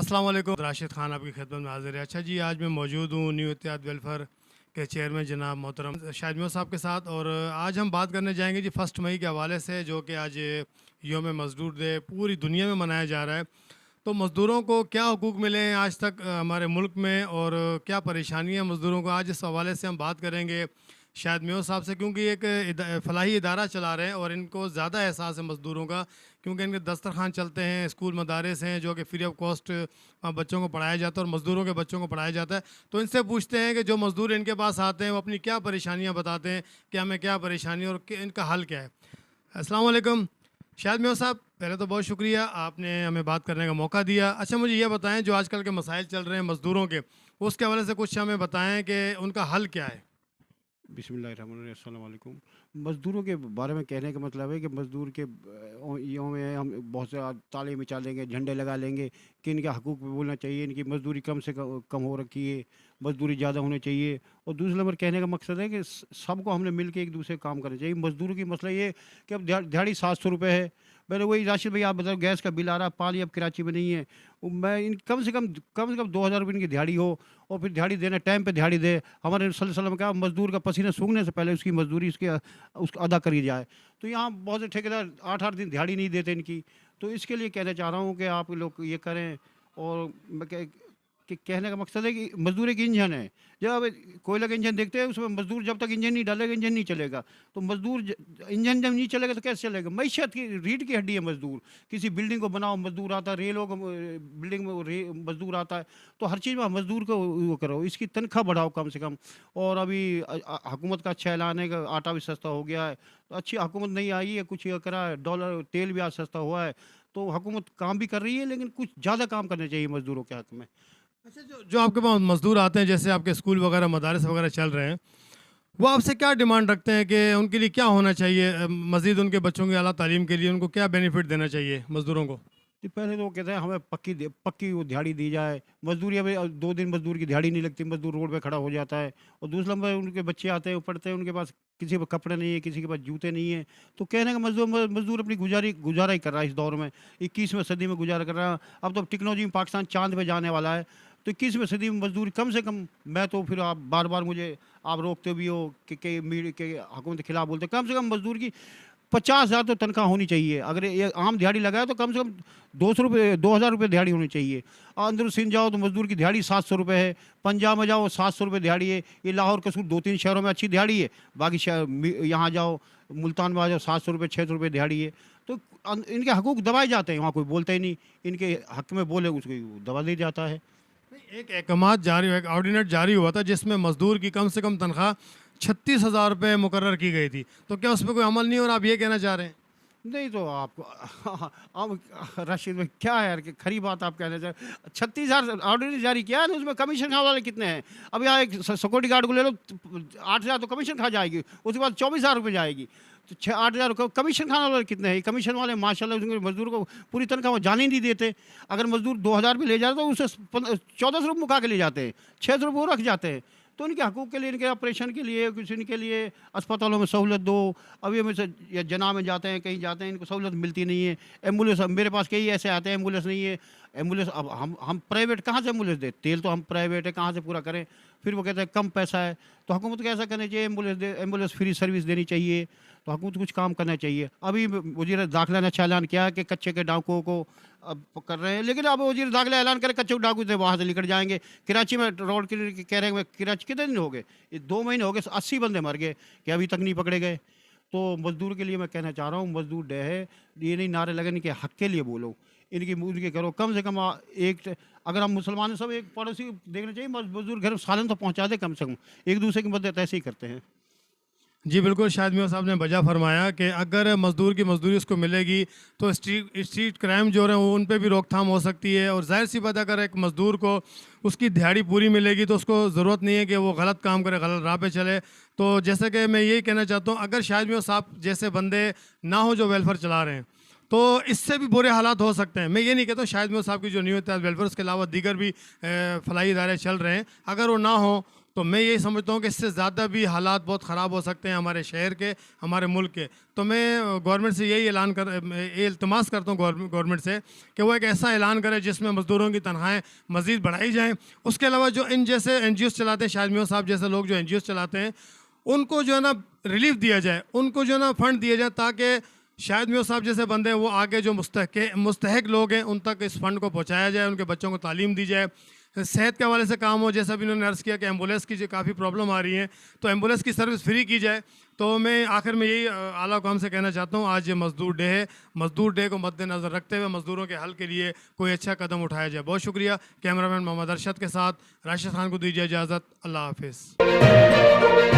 अस्सलाम वालेकुम। राशिद खान आपकी खिदमत में हाजिर है। अच्छा जी, आज मैं मौजूद हूँ न्यू इत्तेहाद वेलफेयर के चेयरमैन जनाब मोहतरम शादमियों साहब के साथ, और आज हम बात करने जाएंगे जी 1 मई के हवाले से, जो कि आज योम मज़दूर डे पूरी दुनिया में मनाया जा रहा है। तो मज़दूरों को क्या हुकूक मिले हैं आज तक हमारे मुल्क में, और क्या परेशानियाँ मज़दूरों को, आज इस हवाले से हम बात करेंगे शायद मेयर साहब से, क्योंकि एक फलाही इदारा चला रहे हैं और इनको ज़्यादा एहसास है मज़दूरों का, क्योंकि इनके दस्तरखान चलते हैं, स्कूल मदारस हैं जो कि फ्री ऑफ कॉस्ट बच्चों को पढ़ाया जाता है और मज़दूरों के बच्चों को पढ़ाया जाता है। तो इनसे पूछते हैं कि जो मज़दूर इनके पास आते हैं वो अपनी क्या परेशानियाँ बताते हैं, कि हमें क्या परेशानी और इनका हल क्या है। अस्सलाम वालेकुम शायद मेयर साहब, पहले तो बहुत शुक्रिया आपने हमें बात करने का मौका दिया। अच्छा, मुझे ये बताएं जो आजकल के मसाइल चल रहे हैं मज़दूरों के, उसके हवाले से कुछ हमें बताएं कि उनका हल क्या है। बिस्मिल्लाहिर्रहमानिर्रहीम, अस्सलाम वालेकुम। मज़दूरों के बारे में कहने का मतलब है कि मज़दूर के यों में हम बहुत से ताले मिचा लेंगे, झंडे लगा लेंगे कि इनके हकूक़ पे बोलना चाहिए, इनकी मज़दूरी कम से कम हो रखी है, मज़दूरी ज़्यादा होनी चाहिए। और दूसरा नंबर कहने का मकसद है कि सबको हमने मिल के एक दूसरे काम करना चाहिए। मज़दूरों की मसला ये कि अब दिहाड़ी 700 रुपये है। मैंने वही राशिद भाई आप बताओ, गैस का बिल आ रहा है, पानी अब कराची में नहीं है। मैं इन कम से कम 2000 रुपये इनकी दिहाड़ी हो, और फिर दिहाड़ी देना टाइम पे दिहाड़ी दे। हमारे सल्लल्लाहु अलैहि वसल्लम का मज़दूर का पसीना सूखने से पहले उसकी मज़दूरी उसको अदा करी जाए। तो यहाँ बहुत से ठेकेदार 8-8 दिन दिहाड़ी नहीं देते इनकी। तो इसके लिए कहना चाह रहा हूँ कि आप लोग ये करें। और मैं कि कहने का मकसद है कि मज़दूर एक इंजन है। जब आप कोयला का इंजन देखते हैं, उसमें मज़दूर जब तक इंजन नहीं डालेगा इंजन नहीं चलेगा। तो इंजन जब नहीं चलेगा तो कैसे चलेगा। मईशत की रीढ़ की हड्डी है मज़दूर। किसी बिल्डिंग को बनाओ मज़दूर आता है, रेलों को बिल्डिंग में मज़दूर आता है। तो हर चीज़ में मज़दूर को वो करो, इसकी तनख्वाह बढ़ाओ कम से कम। और अभी हुकूमत का अच्छा ऐलान है कि आटा भी सस्ता हो गया है। तो अच्छी हुकूमत नहीं आई है, कुछ ये करा है, डॉलर तेल भी आज सस्ता हुआ है। तो हुकूमत काम भी कर रही है, लेकिन कुछ ज़्यादा काम करना चाहिए मज़दूरों के हक़ में। अच्छा, जो जो आपके पास मज़दूर आते हैं, जैसे आपके स्कूल वगैरह मदारस वगैरह चल रहे हैं, वो आपसे क्या डिमांड रखते हैं कि उनके लिए क्या होना चाहिए, मज़ीद उनके बच्चों की आला तालीम के लिए उनको क्या बेनिफिट देना चाहिए मज़दूरों को। कि पहले तो वो कहते हैं हमें पक्की वो दिहाड़ी दी जाए। मज़दूरी अभी 2 दिन मज़दूर की दिहाड़ी नहीं लगती, मज़दूर रोड पे खड़ा हो जाता है। और दूसरा नंबर उनके बच्चे आते हैं, वो पढ़ते हैं, उनके पास किसी के पास कपड़े नहीं है, किसी के पास जूते नहीं है। तो कहने का मज़दूर अपनी गुज़ारा ही कर रहा है इस दौर में। 21वीं सदी में गुज़ारा कर रहा है। अब तो टेक्नोलॉजी में पाकिस्तान चाँद पे जाने वाला है। तो 21वीं सदी में मज़दूरी कम से कम, मैं तो फिर आप बार-बार मुझे आप रोकते भी हो कि मीडिया के हुकूमत के खिलाफ बोलते हैं। कम से कम मज़दूर की 50,000 तो तनख्वाह होनी चाहिए। अगर ये आम दिहाड़ी लगाए तो कम से कम 200 रुपये 2000 रुपये दिहाड़ी होनी चाहिए। अंदर सिंध जाओ तो मज़दूर की दिहाड़ी 700 रुपये है। पंजाब में जाओ 700 रुपये दिहाड़ी है। ये लाहौर कसूर 2-3 शहरों में अच्छी दिहाड़ी है। बाकी शहर यहाँ जाओ, मुल्तान में आ जाओ, 700 रुपये 600 रुपये दिहाड़ी है। तो इनके हकूक़ दबाए जाते हैं, वहाँ कोई बोलता ही नहीं। इनके हक़ में बोले उसको दबा दिया जाता है। एक अहकाम जारी, एक ऑर्डिनेंस जारी हुआ था जिसमें मज़दूर की कम से कम तनख्वाह 36,000 रुपये मुकर्रर की गई थी, तो क्या उस पर कोई अमल नहीं हो रहा, आप ये कहना चाह रहे हैं। नहीं तो आपको अब राशिद में क्या है यार कि खरी बात आप कहना चाहें। 36,000 ऑर्डर जारी किया है ना, उसमें कमीशन खाने वाले कितने हैं। अब यहाँ एक सिक्योरिटी गार्ड को ले लो, 8,000 तो कमीशन खा जाएगी, उसके बाद 24,000 रुपये जाएगी। तो 8,000 कमीशन खाने वाले कितने हैं। कमीशन वाले माशाल्लाह उसके मजदूर को पूरी तनख्वाह वो जाने ही नहीं देते। अगर मजदूर 2,000 भी ले जाते तो उसे 1,400 रुपये मुका के ले जाते हैं, 600 रुपये वो रख जाते हैं। तो इनके हकूक़ के लिए, इनके ऑपरेशन के लिए, कुछ इनके लिए अस्पतालों में सहूलत दो। अभी हम या जना में जाते हैं, कहीं जाते हैं, इनको सहूलत मिलती नहीं है। एम्बुलेंस मेरे पास कई ऐसे आते हैं, एम्बुलेंस नहीं है। एम्बुलेंस अब हम प्राइवेट कहाँ से एम्बुलेंस दें, तेल तो हम प्राइवेट है, कहाँ से पूरा करें। फिर वो कहते हैं कम पैसा है। तो हुकूमत को ऐसा करना चाहिए, एम्बुलेंस फ्री सर्विस देनी चाहिए। तो हुकूमत कुछ काम करना चाहिए। अभी वज़ीर दाखिला ने अच्छा ऐलान किया कि कच्चे के डाकुओं को अब कर रहे हैं, लेकिन अब वज़ीर दाखिला ऐलान करे कच्चे डाकू थे वहाँ से निकट जाएंगे। कराची में रोड के कह रहे हैं, कराची कितने दिन हो गए, 2 महीने हो गए, 80 बंदे मर गए कि अभी तक नहीं पकड़े गए। तो मज़दूर के लिए मैं कहना चाह रहा हूँ, मज़दूर डे है, ये नहीं नारे लगे इनके हक़ के लिए बोलो, उनके करो। कम से कम एक, अगर हम मुसलमान सब एक पड़ोसी देखना चाहिए, मज़दूर घर सालन तो पहुँचा दे कम से कम। एक दूसरे की मदद ऐसे ही करते हैं। जी बिल्कुल, शायद मेयर साहब ने बजा फरमाया कि अगर मज़दूर की मज़दूरी उसको मिलेगी तो स्ट्रीट क्राइम जो है वो उन पे भी रोकथाम हो सकती है। और जाहिर सी बात, अगर एक मज़दूर को उसकी दिहाड़ी पूरी मिलेगी तो उसको ज़रूरत नहीं है कि वो गलत काम करे, गलत राह पे चले। तो जैसे कि मैं यही कहना चाहता हूँ, अगर शायद मेयर साहब जैसे बंदे ना हो जो वेलफेयर चला रहे हैं, तो इससे भी बुरे हालात हो सकते हैं। मैं ये नहीं कहता शायद मेयर साहब की जो न्यू इत्तेहाद वेलफेयर, उसके अलावा दीगर भी फलाही इदारे चल रहे हैं, अगर वो ना हो तो मैं यही समझता हूँ कि इससे ज़्यादा भी हालात बहुत ख़राब हो सकते हैं हमारे शहर के, हमारे मुल्क के। तो मैं गवर्नमेंट से यही ये इल्तमास करता हूँ गवर्नमेंट से कि वो एक ऐसा ऐलान करे जिसमें मज़दूरों की तनख्वाहें मज़ीद बढ़ाई जाएँ। उसके अलावा जो इन जैसे NGOs चलाते हैं, शायद मियां साहब जैसे लोग जो NGOs चलाते हैं, उनको जो है ना रिलीफ दिया जाए, उनको जो है ना फ़ंड दिए जाए, ताकि शायद मियां साहब जैसे बंदे हैं वो आगे जो मुस्तहक लोग हैं उन तक इस फ़ंड को पहुँचाया जाए, उनके बच्चों को तालीम दी जाए। सेहत के हवाले से काम हो, जैसा भी इन्होंने अर्ज़ किया कि एम्बुलेंस की जो काफ़ी प्रॉब्लम आ रही है, तो एम्बुलेंस की सर्विस फ्री की जाए। तो मैं आखिर में यही आला हुकाम से कहना चाहता हूँ, आज ये मज़दूर डे है, मज़दूर डे को मद्देनज़र रखते हुए मज़दूरों के हल के लिए कोई अच्छा कदम उठाया जाए। बहुत शुक्रिया। कैमरामैन मोहम्मद अरशद के साथ राशिद खान को दीजिए इजाज़त। अल्लाह हाफिज़।